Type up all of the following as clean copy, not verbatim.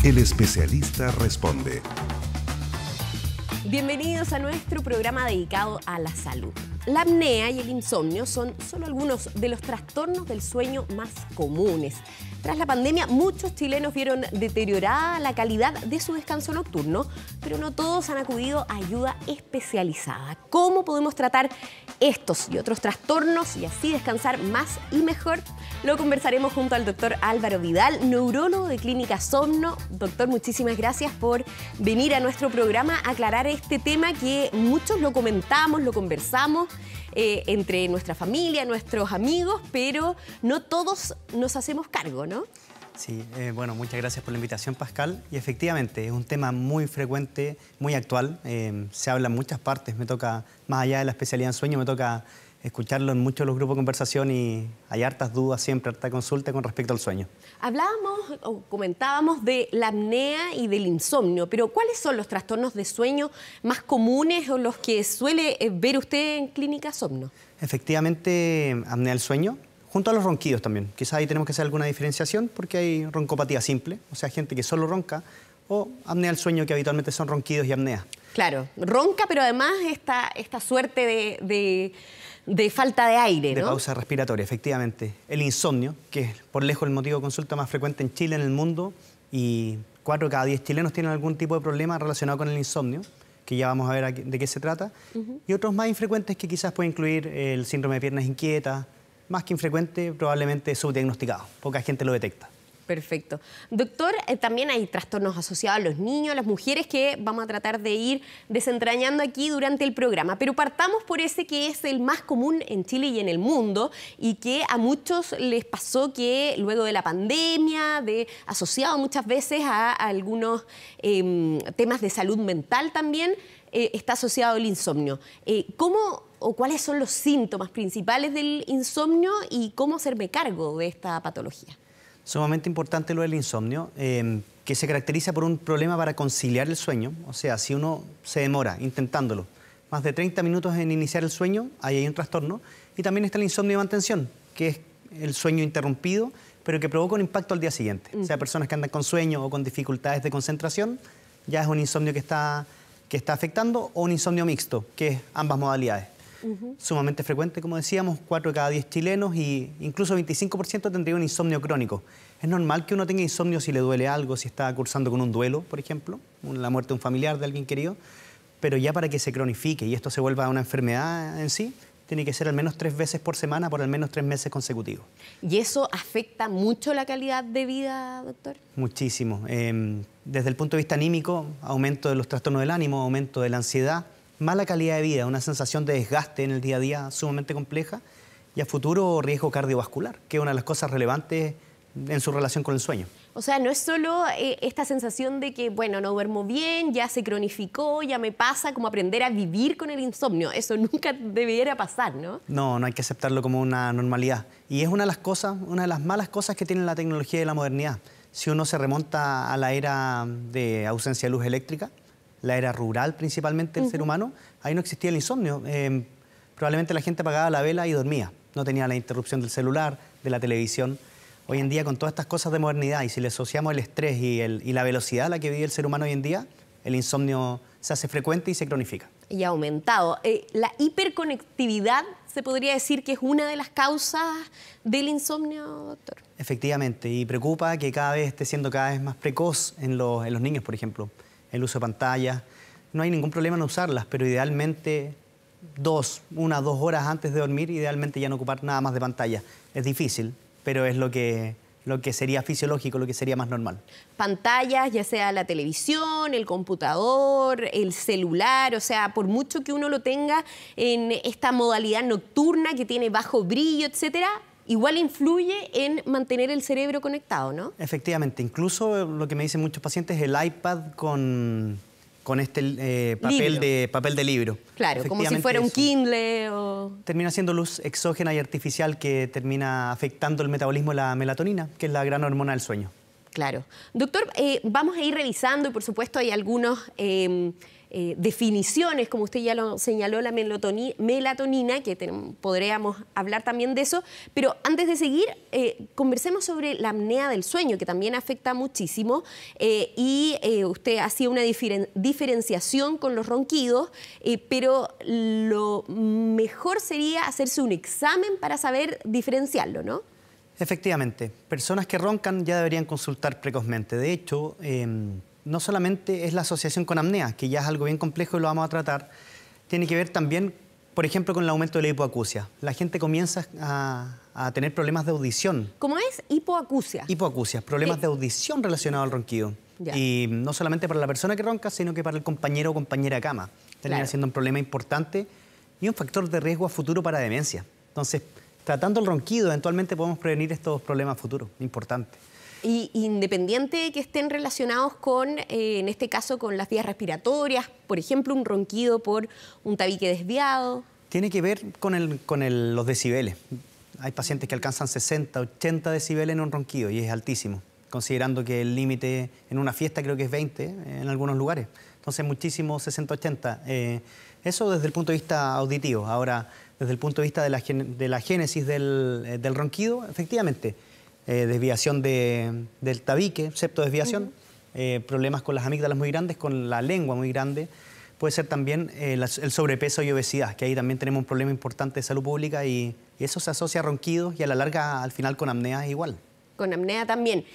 El especialista responde. Bienvenidos a nuestro programa dedicado a la salud. La apnea y el insomnio son solo algunos de los trastornos del sueño más comunes. Tras la pandemia, muchos chilenos vieron deteriorada la calidad de su descanso nocturno, pero no todos han acudido a ayuda especializada. ¿Cómo podemos tratar estos y otros trastornos y así descansar más y mejor? Lo conversaremos junto al doctor Álvaro Vidal, neurólogo de Clínica Somno. Doctor, muchísimas gracias por venir a nuestro programa a aclarar este tema que muchos lo comentamos, lo conversamos entre nuestra familia, nuestros amigos, pero no todos nos hacemos cargo, ¿no? Sí, bueno, muchas gracias por la invitación, Pascal. Y efectivamente, es un tema muy frecuente, muy actual. Se habla en muchas partes. Me toca, más allá de la especialidad en sueño, me toca escucharlo en muchos de los grupos de conversación y hay hartas dudas siempre, harta consulta con respecto al sueño. Hablábamos o comentábamos de la apnea y del insomnio, pero ¿cuáles son los trastornos de sueño más comunes o los que suele ver usted en Clínica Somno? Efectivamente, apnea del sueño, junto a los ronquidos también. Quizás ahí tenemos que hacer alguna diferenciación porque hay roncopatía simple, o sea, gente que solo ronca, o apnea del sueño, que habitualmente son ronquidos y apnea. Claro, ronca, pero además esta suerte de falta de aire, ¿no? De pausa respiratoria, efectivamente. El insomnio, que es por lejos el motivo de consulta más frecuente en Chile, en el mundo, y 4 de cada 10 chilenos tienen algún tipo de problema relacionado con el insomnio, que ya vamos a ver de qué se trata. Y otros más infrecuentes que quizás puede incluir el síndrome de piernas inquietas, más que infrecuente, probablemente subdiagnosticado. Poca gente lo detecta. Perfecto. Doctor, también hay trastornos asociados a los niños, a las mujeres, que vamos a tratar de ir desentrañando aquí durante el programa. Pero partamos por ese que es el más común en Chile y en el mundo y que a muchos les pasó que luego de la pandemia, asociado muchas veces a algunos temas de salud mental también, está asociado el insomnio. ¿Cómo o cuáles son los síntomas principales del insomnio y cómo hacerme cargo de esta patología? Sumamente importante lo del insomnio, que se caracteriza por un problema para conciliar el sueño. O sea, si uno se demora intentándolo más de 30 minutos en iniciar el sueño, ahí hay un trastorno. Y también está el insomnio de mantención, que es el sueño interrumpido, pero que provoca un impacto al día siguiente. O sea, personas que andan con sueño o con dificultades de concentración, ya es un insomnio que está afectando, o un insomnio mixto, que es ambas modalidades. Sumamente frecuente, como decíamos, 4 de cada 10 chilenos y incluso 25% tendría un insomnio crónico. Es normal que uno tenga insomnio si le duele algo, si está cursando con un duelo, por ejemplo, la muerte de un familiar, de alguien querido, pero ya para que se cronifique y esto se vuelva una enfermedad en sí, tiene que ser al menos 3 veces por semana por al menos 3 meses consecutivos. ¿Y eso afecta mucho la calidad de vida, doctor? Muchísimo. Desde el punto de vista anímico, aumento de los trastornos del ánimo, aumento de la ansiedad, mala calidad de vida, una sensación de desgaste en el día a día sumamente compleja y a futuro riesgo cardiovascular, que es una de las cosas relevantes en su relación con el sueño. O sea, no es solo esta sensación de que, bueno, no duermo bien, ya se cronificó, ya me pasa, como aprender a vivir con el insomnio. Eso nunca debiera pasar, ¿no? No, no hay que aceptarlo como una normalidad. Y es una de las malas cosas que tiene la tecnología y la modernidad. Si uno se remonta a la era de ausencia de luz eléctrica, la era rural principalmente del ser humano, ahí no existía el insomnio. Probablemente la gente apagaba la vela y dormía. No tenía la interrupción del celular, de la televisión. Hoy en día, con todas estas cosas de modernidad, y si le asociamos el estrés y la velocidad a la que vive el ser humano hoy en día, el insomnio se hace frecuente y se cronifica. Y ha aumentado. La hiperconectividad, ¿se podría decir que es una de las causas del insomnio, doctor? Efectivamente, y preocupa que cada vez esté siendo cada vez más precoz en los niños, por ejemplo. El uso de pantallas, no hay ningún problema en usarlas, pero idealmente 1 a 2 horas antes de dormir, idealmente ya no ocupar nada más de pantalla. Es difícil, pero es lo que sería fisiológico, lo que sería más normal. Pantallas, ya sea la televisión, el computador, el celular, o sea, por mucho que uno lo tenga en esta modalidad nocturna que tiene bajo brillo, etcétera, igual influye en mantener el cerebro conectado, ¿no? Efectivamente, incluso lo que me dicen muchos pacientes es el iPad con este papel de libro. Claro, como si fuera un Kindle o... Termina siendo luz exógena y artificial que termina afectando el metabolismo de la melatonina, que es la gran hormona del sueño. Claro. Doctor, vamos a ir revisando y por supuesto hay algunas definiciones, como usted ya lo señaló, la melatonina, que podríamos hablar también de eso, pero antes de seguir, conversemos sobre la apnea del sueño, que también afecta muchísimo, y usted hacía una diferenciación con los ronquidos, pero lo mejor sería hacerse un examen para saber diferenciarlo, ¿no? Efectivamente, personas que roncan ya deberían consultar precozmente. De hecho, no solamente es la asociación con apnea, que ya es algo bien complejo y lo vamos a tratar, tiene que ver también, por ejemplo, con el aumento de la hipoacusia. La gente comienza a tener problemas de audición. ¿Cómo es? Hipoacusia. Hipoacusia, problemas de audición relacionados al ronquido. Ya. Y no solamente para la persona que ronca, sino que para el compañero o compañera de cama. Termina siendo un problema importante y un factor de riesgo a futuro para demencia. Entonces, tratando el ronquido, eventualmente podemos prevenir estos problemas futuros, importantes. Y independiente de que estén relacionados con, en este caso, con las vías respiratorias, por ejemplo, un ronquido por un tabique desviado. Tiene que ver con los decibeles. Hay pacientes que alcanzan 60, 80 decibeles en un ronquido y es altísimo, considerando que el límite en una fiesta creo que es 20 en algunos lugares. Entonces, muchísimo 60, 80. Eso desde el punto de vista auditivo. Ahora, desde el punto de vista de la génesis del ronquido, efectivamente, desviación del tabique, septodesviación, problemas con las amígdalas muy grandes, con la lengua muy grande. Puede ser también el sobrepeso y obesidad, que ahí también tenemos un problema importante de salud pública y eso se asocia a ronquidos y a la larga, al final, con apnea es igual. Con apnea también.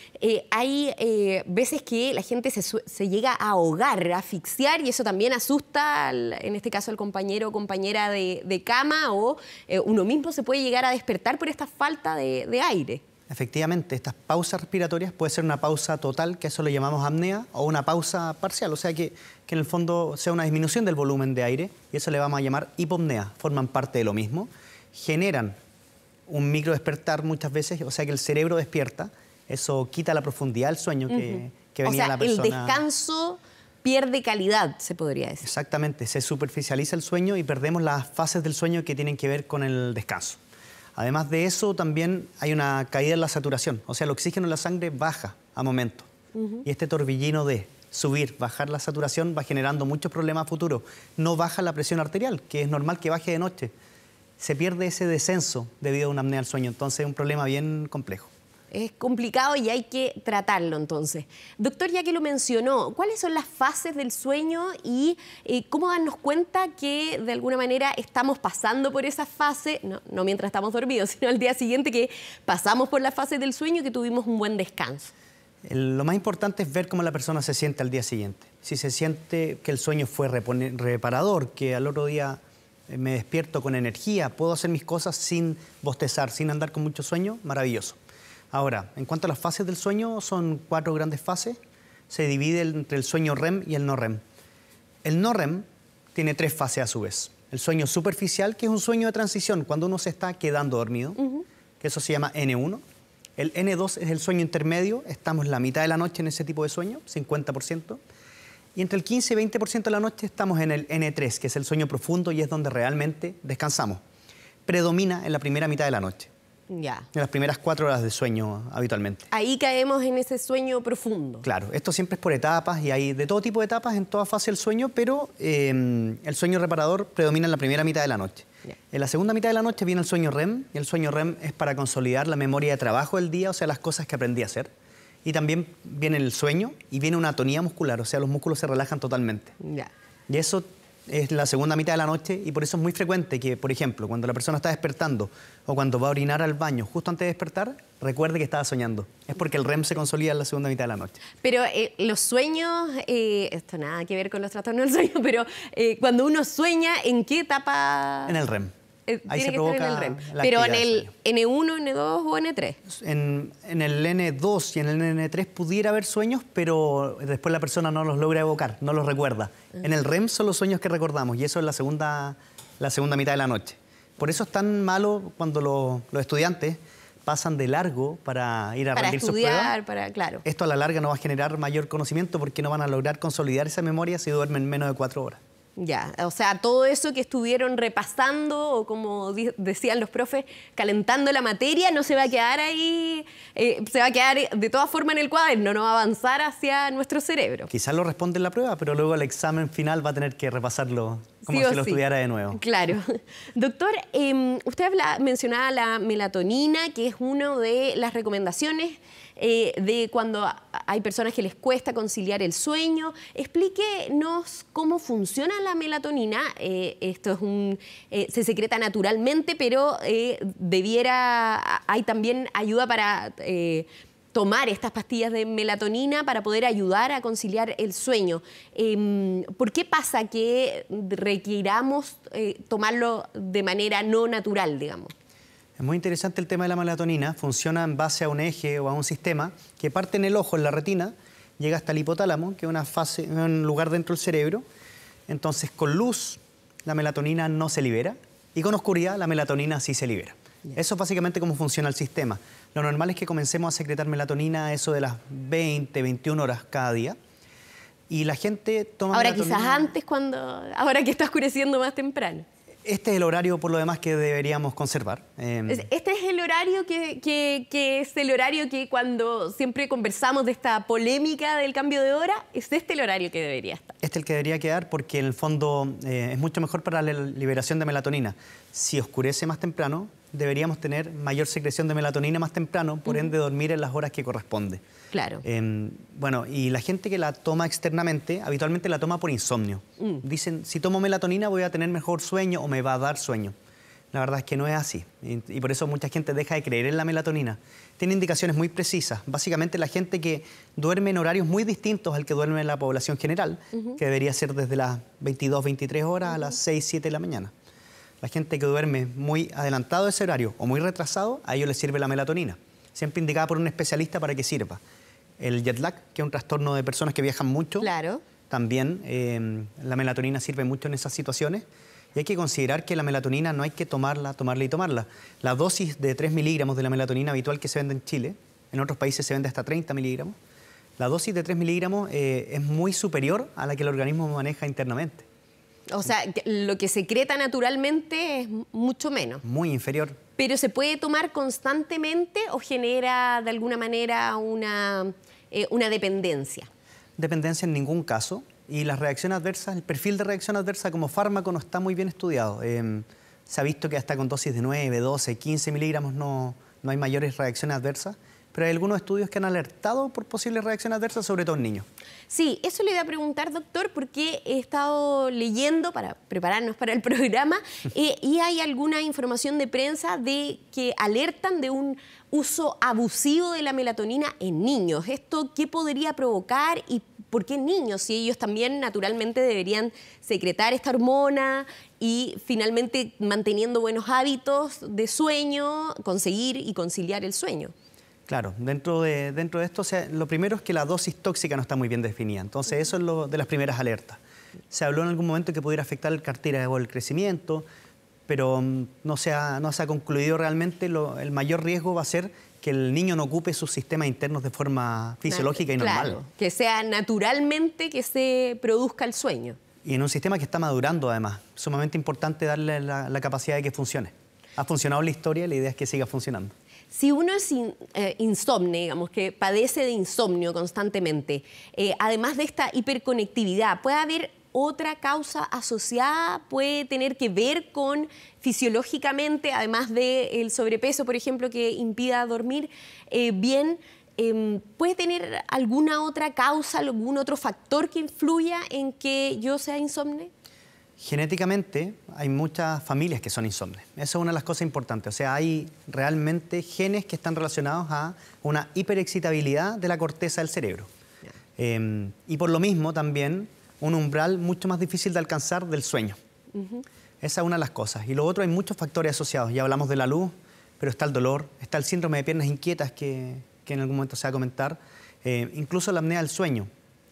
Hay veces que la gente se llega a ahogar, a asfixiar, y eso también asusta, en este caso, al compañero o compañera de cama, o uno mismo se puede llegar a despertar por esta falta de aire. Efectivamente, estas pausas respiratorias puede ser una pausa total, que eso lo llamamos apnea, o una pausa parcial, o sea que en el fondo sea una disminución del volumen de aire, y eso le vamos a llamar hipopnea. Forman parte de lo mismo, generan un micro despertar muchas veces, o sea que el cerebro despierta, eso quita la profundidad del sueño que venía la persona. El descanso pierde calidad, se podría decir. Exactamente, se superficializa el sueño y perdemos las fases del sueño que tienen que ver con el descanso. Además de eso, también hay una caída en la saturación, o sea, el oxígeno en la sangre baja a momentos. Y este torbellino de subir, bajar la saturación va generando muchos problemas futuros. No baja la presión arterial, que es normal que baje de noche. Se pierde ese descenso debido a una apnea del sueño, entonces es un problema bien complejo. Es complicado y hay que tratarlo entonces. Doctor, ya que lo mencionó, ¿cuáles son las fases del sueño y cómo darnos cuenta que de alguna manera estamos pasando por esa fase, no mientras estamos dormidos, sino al día siguiente que pasamos por la fase del sueño y que tuvimos un buen descanso? Lo más importante es ver cómo la persona se siente al día siguiente. Si se siente que el sueño fue reparador, que al otro día me despierto con energía, puedo hacer mis cosas sin bostezar, sin andar con mucho sueño, maravilloso. Ahora, en cuanto a las fases del sueño, son 4 grandes fases. Se divide entre el sueño REM y el no REM. El no REM tiene 3 fases a su vez. El sueño superficial, que es un sueño de transición, cuando uno se está quedando dormido, que eso se llama N1. El N2 es el sueño intermedio, estamos la mitad de la noche en ese tipo de sueño, 50%. Y entre el 15 y 20% de la noche estamos en el N3, que es el sueño profundo y es donde realmente descansamos. Predomina en la primera mitad de la noche. Ya. En las primeras 4 horas de sueño habitualmente. Ahí caemos en ese sueño profundo. Claro, esto siempre es por etapas y hay de todo tipo de etapas en toda fase del sueño, pero el sueño reparador predomina en la primera mitad de la noche. Yeah. En la segunda mitad de la noche viene el sueño REM y el sueño REM es para consolidar la memoria de trabajo del día, o sea, las cosas que aprendí a hacer. Y también viene el sueño y viene una atonía muscular, o sea, los músculos se relajan totalmente. Yeah. Y eso es la segunda mitad de la noche y por eso es muy frecuente que, por ejemplo, cuando la persona está despertando o cuando va a orinar al baño justo antes de despertar, recuerde que estaba soñando. Es porque el REM se consolida en la segunda mitad de la noche. Pero los sueños, esto nada que ver con los trastornos del sueño, pero cuando uno sueña, ¿en qué etapa? En el REM. Ahí se provoca en el REM. Pero en el N1, N2 o N3. En el N2 y en el N3 pudiera haber sueños, pero después la persona no los logra evocar, no los recuerda. En el REM son los sueños que recordamos y eso es la segunda mitad de la noche. Por eso es tan malo cuando los estudiantes pasan de largo para ir a rendir sus pruebas. Claro. Esto a la larga no va a generar mayor conocimiento porque no van a lograr consolidar esa memoria si duermen menos de 4 horas. Ya, o sea, todo eso que estuvieron repasando o como decían los profes, calentando la materia, no se va a quedar ahí, se va a quedar de todas formas en el cuaderno, no va a avanzar hacia nuestro cerebro. Quizás lo responde en la prueba, pero luego el examen final va a tener que repasarlo como si lo estudiara de nuevo. Claro. Doctor, usted mencionaba la melatonina, que es una de las recomendaciones de cuando hay personas que les cuesta conciliar el sueño. Explíquenos cómo funciona la melatonina. Esto es se secreta naturalmente, pero hay también ayuda para tomar estas pastillas de melatonina para poder ayudar a conciliar el sueño. ¿Por qué pasa que requiramos tomarlo de manera no natural, digamos? Es muy interesante el tema de la melatonina. Funciona en base a un eje o a un sistema que parte en el ojo, en la retina, llega hasta el hipotálamo, que es un lugar dentro del cerebro. Entonces, con luz, la melatonina no se libera, y con oscuridad, la melatonina sí se libera. Eso es básicamente cómo funciona el sistema. Lo normal es que comencemos a secretar melatonina a eso de las 20, 21 horas cada día. Y la gente toma melatonina... Ahora quizás antes, ahora que está oscureciendo más temprano. Este es el horario, por lo demás, que deberíamos conservar. Este es el horario que es el horario que cuando siempre conversamos de esta polémica del cambio de hora, es este el horario que debería estar. Este es el que debería quedar porque en el fondo es mucho mejor para la liberación de melatonina. Si oscurece más temprano, deberíamos tener mayor secreción de melatonina más temprano, por ende dormir en las horas que corresponde. Claro. Bueno, y la gente que la toma externamente, habitualmente la toma por insomnio. Dicen, si tomo melatonina voy a tener mejor sueño o me va a dar sueño. La verdad es que no es así. Y por eso mucha gente deja de creer en la melatonina. Tiene indicaciones muy precisas. Básicamente la gente que duerme en horarios muy distintos al que duerme la población general, que debería ser desde las 22, 23 horas a las 6, 7 de la mañana. La gente que duerme muy adelantado de ese horario o muy retrasado, a ellos les sirve la melatonina. Siempre indicada por un especialista para que sirva. El jet lag, que es un trastorno de personas que viajan mucho, claro. También la melatonina sirve mucho en esas situaciones. Y hay que considerar que la melatonina no hay que tomarla. La dosis de 3 miligramos de la melatonina habitual que se vende en Chile, en otros países se vende hasta 30 miligramos. La dosis de 3 miligramos es muy superior a la que el organismo maneja internamente. O sea, lo que secreta naturalmente es mucho menos. Muy inferior. ¿Pero se puede tomar constantemente o genera de alguna manera una dependencia? Dependencia en ningún caso. Y las reacciones adversas, el perfil de reacción adversa como fármaco no está muy bien estudiado. Se ha visto que hasta con dosis de 9, 12, 15 miligramos no hay mayores reacciones adversas. Pero hay algunos estudios que han alertado por posibles reacciones adversas, sobre todo en niños. Sí, eso le iba a preguntar, doctor, porque he estado leyendo para prepararnos para el programa y hay alguna información de prensa de que alertan de un uso abusivo de la melatonina en niños. ¿Esto qué podría provocar y por qué en niños? Si ellos también naturalmente deberían secretar esta hormona y finalmente manteniendo buenos hábitos de sueño, conseguir y conciliar el sueño. Claro, dentro de esto, lo primero es que la dosis tóxica no está muy bien definida. Entonces, eso es de las primeras alertas. Se habló en algún momento que pudiera afectar el cartílago o el crecimiento, pero no se ha concluido realmente. El mayor riesgo va a ser que el niño no ocupe sus sistemas internos de forma fisiológica y normal. Claro, que sea naturalmente que se produzca el sueño. Y en un sistema que está madurando, además. Sumamente importante darle la capacidad de que funcione. Ha funcionado en la historia y la idea es que siga funcionando. Si uno es insomne, digamos, que padece de insomnio constantemente, además de esta hiperconectividad, ¿puede haber otra causa asociada? ¿Puede tener que ver con fisiológicamente, además del sobrepeso, por ejemplo, que impida dormir bien? ¿Puede tener alguna otra causa, algún otro factor que influya en que yo sea insomne? Genéticamente hay muchas familias que son insomnes. Esa es una de las cosas importantes. O sea, hay realmente genes que están relacionados a una hiperexcitabilidad de la corteza del cerebro. Y por lo mismo también un umbral mucho más difícil de alcanzar del sueño. Esa es una de las cosas. Y lo otro, hay muchos factores asociados. Ya hablamos de la luz, pero está el dolor, está el síndrome de piernas inquietas que en algún momento se va a comentar. Incluso la apnea del sueño.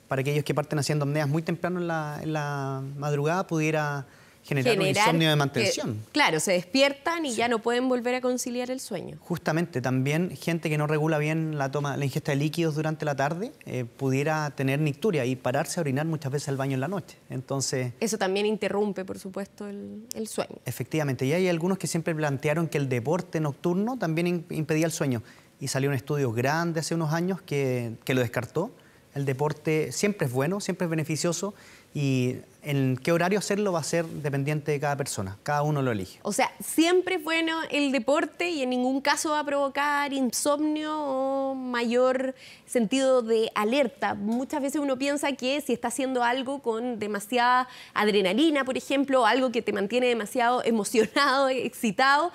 Para aquellos que parten haciendo apneas muy temprano en la madrugada, pudiera generar un insomnio de mantención. Claro, se despiertan y ya no pueden volver a conciliar el sueño. Justamente, también gente que no regula bien la ingesta de líquidos durante la tarde pudiera tener nicturia y pararse a orinar muchas veces al baño en la noche. Entonces, eso también interrumpe, por supuesto, el sueño. Efectivamente, y hay algunos que siempre plantearon que el deporte nocturno también impedía el sueño. Y salió un estudio grande hace unos años que lo descartó. El deporte siempre es bueno, siempre es beneficioso, y en qué horario hacerlo va a ser dependiente de cada persona. Cada uno lo elige. O sea, siempre es bueno el deporte y en ningún caso va a provocar insomnio o mayor sentido de alerta. Muchas veces uno piensa que si está haciendo algo con demasiada adrenalina, por ejemplo, algo que te mantiene demasiado emocionado, excitado,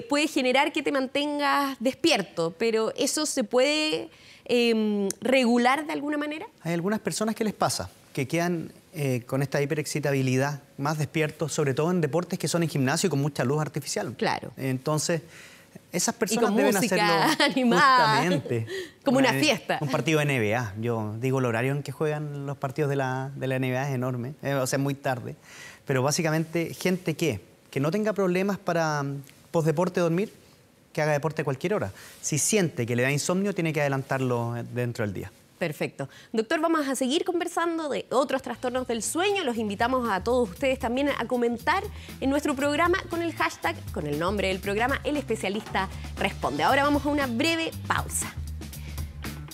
puede generar que te mantengas despierto. Pero ¿eso se puede regular de alguna manera? Hay algunas personas que les pasa, que quedan con esta hiperexcitabilidad, más despiertos, sobre todo en deportes que son en gimnasio y con mucha luz artificial. Claro. Entonces, esas personas deben hacerlo animada, justamente. como una fiesta. Un partido de NBA. Yo digo, el horario en que juegan los partidos de la NBA es enorme, o sea, muy tarde. Pero básicamente, gente que no tenga problemas para postdeporte dormir, que haga deporte a cualquier hora. Si siente que le da insomnio, tiene que adelantarlo dentro del día. Perfecto. Doctor, vamos a seguir conversando de otros trastornos del sueño. Los invitamos a todos ustedes también a comentar en nuestro programa con el hashtag, con el nombre del programa, El Especialista Responde. Ahora vamos a una breve pausa.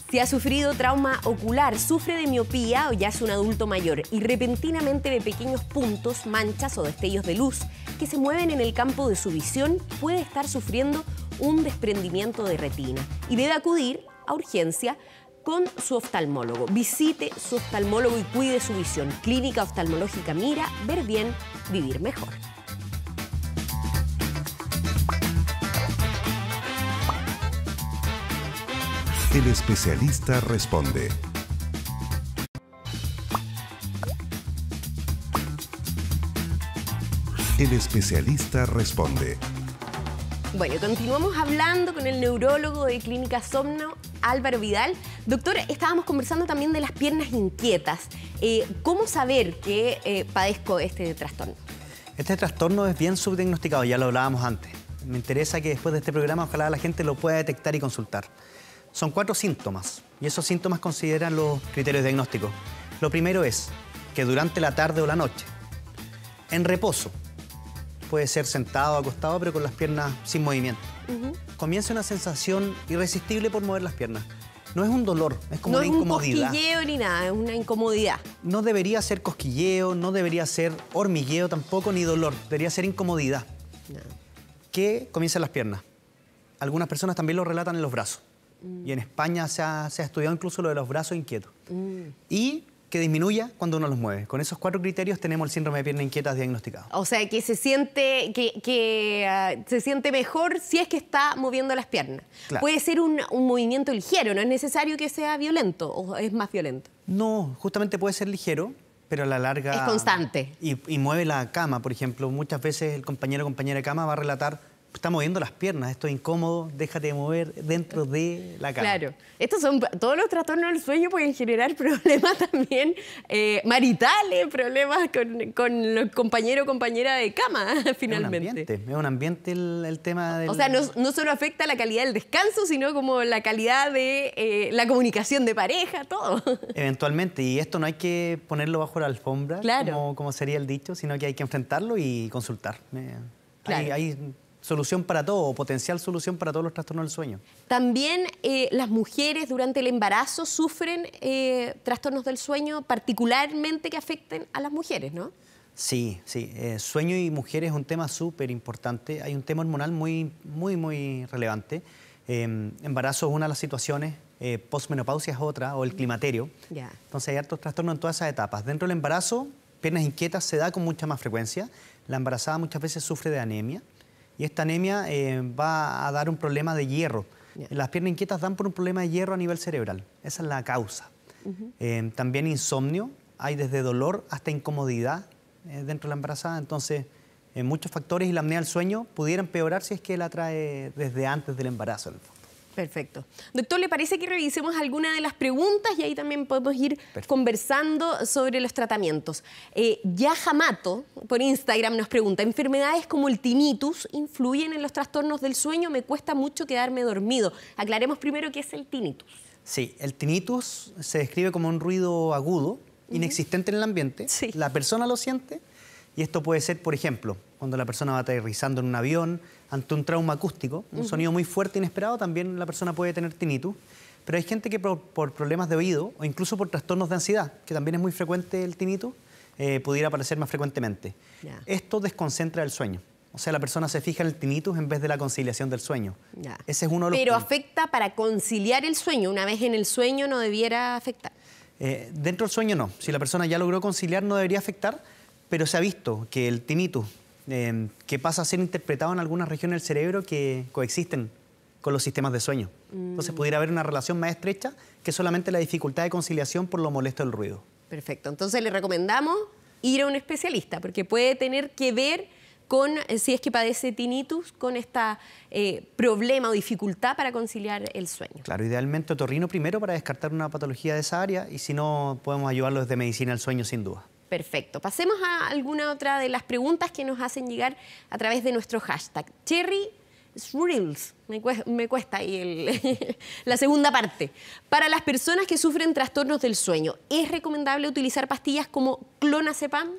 Si ha sufrido trauma ocular, sufre de miopía o ya es un adulto mayor y repentinamente ve pequeños puntos, manchas o destellos de luz que se mueven en el campo de su visión, puede estar sufriendo un desprendimiento de retina y debe acudir a urgencia con su oftalmólogo. Visite su oftalmólogo y cuide su visión. Clínica Oftalmológica Mira, ver bien, vivir mejor. El especialista responde. El especialista responde. Bueno, continuamos hablando con el neurólogo de Clínica Somno, Álvaro Vidal. Doctor, estábamos conversando también de las piernas inquietas. ¿Cómo saber que padezco este trastorno? Este trastorno es bien subdiagnosticado, ya lo hablábamos antes. Me interesa que después de este programa ojalá la gente lo pueda detectar y consultar. Son 4 síntomas y esos síntomas consideran los criterios diagnósticos. Lo primero es que durante la tarde o la noche, en reposo, puede ser sentado o acostado, pero con las piernas sin movimiento. Comienza una sensación irresistible por mover las piernas. No es un dolor, es como una incomodidad. No es un cosquilleo ni nada, es una incomodidad. No debería ser cosquilleo, no debería ser hormigueo tampoco, ni dolor. Debería ser incomodidad. No. Que comienza en las piernas. Algunas personas también lo relatan en los brazos. Y en España se ha estudiado incluso lo de los brazos inquietos. Y que disminuya cuando uno los mueve. Con esos 4 criterios tenemos el síndrome de pierna inquieta diagnosticado. O sea, que se siente, se siente mejor si es que está moviendo las piernas. Claro. Puede ser un movimiento ligero, no es necesario que sea violento, o es más violento. No, justamente puede ser ligero, pero a la larga... Es constante. Y mueve la cama, por ejemplo. Muchas veces el compañero o compañera de cama va a relatar: está moviendo las piernas, esto es incómodo, déjate de mover dentro de la cama. Claro. Estos son, todos los trastornos del sueño pueden generar problemas también maritales, problemas con los compañeros o compañera de cama, finalmente. Es un ambiente el tema del... O sea, no solo afecta la calidad del descanso, sino como la calidad de la comunicación de pareja, todo. Eventualmente, y esto no hay que ponerlo bajo la alfombra, claro, como sería el dicho, sino que hay que enfrentarlo y consultar. Claro. Hay solución para todo, o potencial solución para todos los trastornos del sueño. También las mujeres durante el embarazo sufren trastornos del sueño, particularmente que afecten a las mujeres, ¿no? Sí. Sueño y mujeres es un tema súper importante. Hay un tema hormonal muy relevante. Embarazo es una de las situaciones, posmenopausia es otra, o el climaterio. Entonces hay hartos trastornos en todas esas etapas. Dentro del embarazo, piernas inquietas se da con mucha más frecuencia. La embarazada muchas veces sufre de anemia. Y esta anemia va a dar un problema de hierro. Las piernas inquietas dan por un problema de hierro a nivel cerebral. Esa es la causa. También insomnio. Hay desde dolor hasta incomodidad dentro de la embarazada. Entonces, muchos factores y la apnea del sueño pudiera empeorar si es que la trae desde antes del embarazo. Perfecto. Doctor, ¿le parece que revisemos alguna de las preguntas y ahí también podemos ir conversando sobre los tratamientos? Yaja Mato, por Instagram, nos pregunta, ¿enfermedades como el tinnitus influyen en los trastornos del sueño? Me cuesta mucho quedarme dormido. Aclaremos primero qué es el tinnitus. Sí, el tinnitus se describe como un ruido agudo, inexistente en el ambiente. Sí. La persona lo siente y esto puede ser, por ejemplo, cuando la persona va aterrizando en un avión, ante un trauma acústico, un sonido muy fuerte e inesperado, también la persona puede tener tinnitus. Pero hay gente que por problemas de oído o incluso por trastornos de ansiedad, que también es muy frecuente el tinnitus, pudiera aparecer más frecuentemente. Ya. Esto desconcentra el sueño. O sea, la persona se fija en el tinnitus en vez de la conciliación del sueño. Ya. Ese es uno de los Pero puntos. afecta para conciliar el sueño. Una vez en el sueño no debiera afectar. Dentro del sueño no. Si la persona ya logró conciliar no debería afectar, pero se ha visto que el tinnitus, que pasa a ser interpretado en algunas regiones del cerebro que coexisten con los sistemas de sueño. Entonces pudiera haber una relación más estrecha que solamente la dificultad de conciliación por lo molesto del ruido. Perfecto. Entonces le recomendamos ir a un especialista porque puede tener que ver con, si es que padece tinnitus, con esta problema o dificultad para conciliar el sueño. Claro, idealmente otorrino primero para descartar una patología de esa área y si no, podemos ayudarlo desde medicina del sueño sin duda. Perfecto. Pasemos a alguna otra de las preguntas que nos hacen llegar a través de nuestro hashtag. Cherry Reels. Me cuesta ahí la segunda parte. Para las personas que sufren trastornos del sueño, ¿es recomendable utilizar pastillas como clonazepam?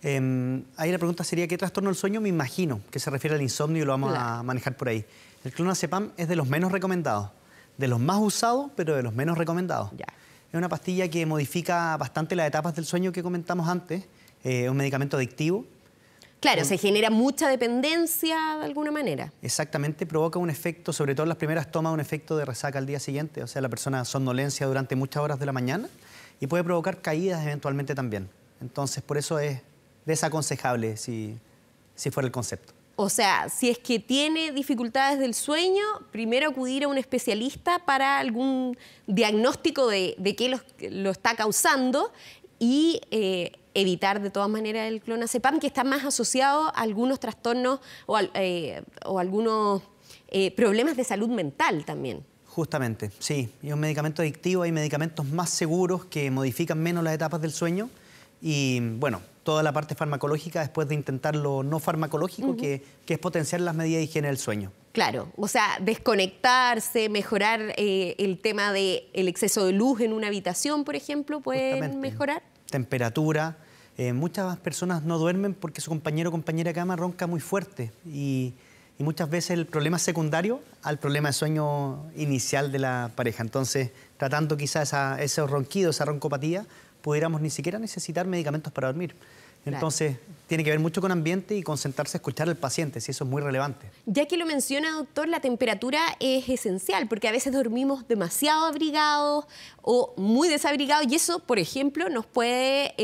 Ahí la pregunta sería, ¿qué trastorno del sueño? Me imagino que se refiere al insomnio y lo vamos a manejar por ahí. El clonazepam es de los menos recomendados, de los más usados, pero de los menos recomendados. Ya. Es una pastilla que modifica bastante las etapas del sueño que comentamos antes. Es un medicamento adictivo. Claro, se genera mucha dependencia de alguna manera. Exactamente, provoca un efecto, sobre todo en las primeras tomas, un efecto de resaca al día siguiente. O sea, la persona somnolencia durante muchas horas de la mañana y puede provocar caídas eventualmente también. Entonces, por eso es desaconsejable si fuera el concepto. O sea, si es que tiene dificultades del sueño, primero acudir a un especialista para algún diagnóstico de qué lo está causando y evitar de todas maneras el clonazepam, que está más asociado a algunos trastornos o algunos problemas de salud mental también. Justamente, sí. Es un medicamento adictivo, hay medicamentos más seguros que modifican menos las etapas del sueño y, bueno, toda la parte farmacológica después de intentar lo no farmacológico, que es potenciar las medidas de higiene del sueño. Claro, o sea, desconectarse, mejorar el tema del exceso de luz en una habitación, por ejemplo, ¿pueden mejorar? Temperatura. Muchas personas no duermen porque su compañero o compañera de cama ronca muy fuerte y muchas veces el problema es secundario al problema de sueño inicial de la pareja. Entonces, tratando quizás ese ronquido, esa roncopatía, pudiéramos ni siquiera necesitar medicamentos para dormir. Entonces, tiene que ver mucho con ambiente y concentrarse a escuchar al paciente, si eso es muy relevante. Ya que lo menciona, doctor, la temperatura es esencial, porque a veces dormimos demasiado abrigados o muy desabrigados, y eso, por ejemplo, nos puede,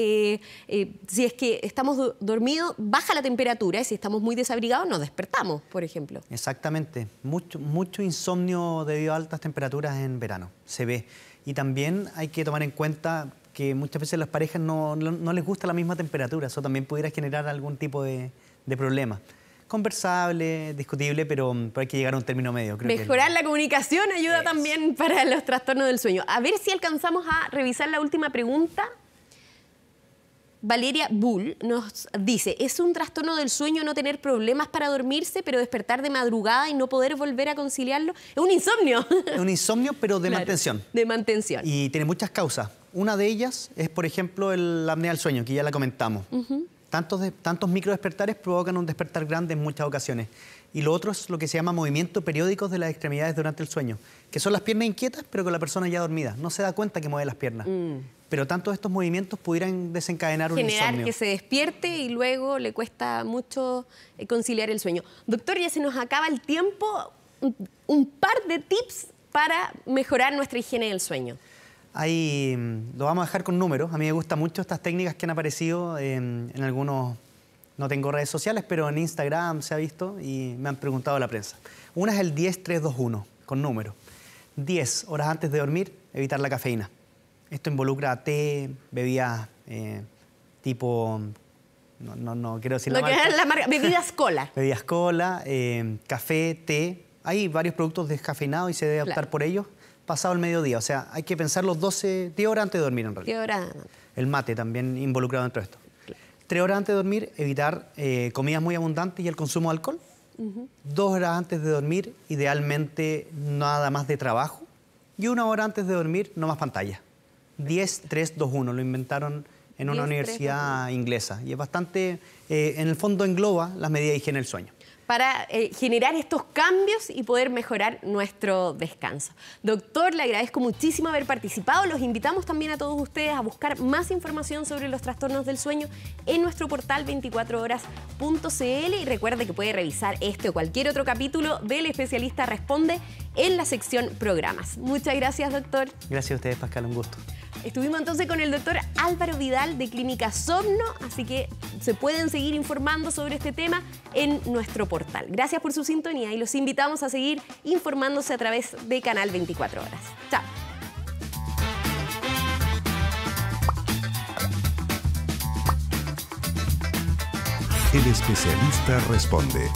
si es que estamos dormidos, baja la temperatura, y si estamos muy desabrigados, nos despertamos, por ejemplo. Exactamente. Mucho insomnio debido a altas temperaturas en verano, se ve. Y también hay que tomar en cuenta que muchas veces las parejas no les gusta la misma temperatura. Eso también pudiera generar algún tipo de problema. Conversable, discutible, pero hay que llegar a un término medio. Mejorar la comunicación ayuda también para los trastornos del sueño. A ver si alcanzamos a revisar la última pregunta. Valeria Bull nos dice, ¿es un trastorno del sueño no tener problemas para dormirse, pero despertar de madrugada y no poder volver a conciliarlo? Es un insomnio. Es un insomnio, pero de mantención. De mantención. Y tiene muchas causas. Una de ellas es, por ejemplo, la apnea del sueño, que ya la comentamos. Tantos microdespertares provocan un despertar grande en muchas ocasiones. Y lo otro es lo que se llama movimientos periódicos de las extremidades durante el sueño, que son las piernas inquietas, pero con la persona ya dormida. No se da cuenta que mueve las piernas. Pero tantos estos movimientos pudieran desencadenar un insomnio. Generar que se despierte y luego le cuesta mucho conciliar el sueño. Doctor, ya se nos acaba el tiempo. Un par de tips para mejorar nuestra higiene del sueño. Ahí lo vamos a dejar con números. A mí me gustan mucho estas técnicas que han aparecido en algunos, no tengo redes sociales, pero en Instagram se ha visto y me han preguntado la prensa. Una es el 10-3-2-1, con números. 10 horas antes de dormir, evitar la cafeína. Esto involucra té, bebidas tipo, no quiero decir la marca. Bebidas cola. Bebidas cola, café, té, Hay varios productos descafeinados y se debe optar por ellos pasado el mediodía. O sea, hay que pensar los 10 horas antes de dormir en realidad. 10 horas. El mate también involucrado dentro de esto. 3 horas antes de dormir, evitar comidas muy abundantes y el consumo de alcohol. 2 horas antes de dormir, idealmente nada más de trabajo. Y 1 hora antes de dormir, no más pantalla. 10, 3, 2, 1. Lo inventaron en una universidad inglesa. Y es bastante, en el fondo engloba las medidas de higiene del sueño. Para generar estos cambios y poder mejorar nuestro descanso. Doctor, le agradezco muchísimo haber participado. Los invitamos también a todos ustedes a buscar más información sobre los trastornos del sueño en nuestro portal 24horas.cl y recuerde que puede revisar este o cualquier otro capítulo del Especialista Responde en la sección Programas. Muchas gracias, doctor. Gracias a ustedes, Pascal, un gusto. Estuvimos entonces con el doctor Álvaro Vidal de Clínica Somno, así que se pueden seguir informando sobre este tema en nuestro portal. Gracias por su sintonía y los invitamos a seguir informándose a través de Canal 24 Horas. Chao. El Especialista Responde.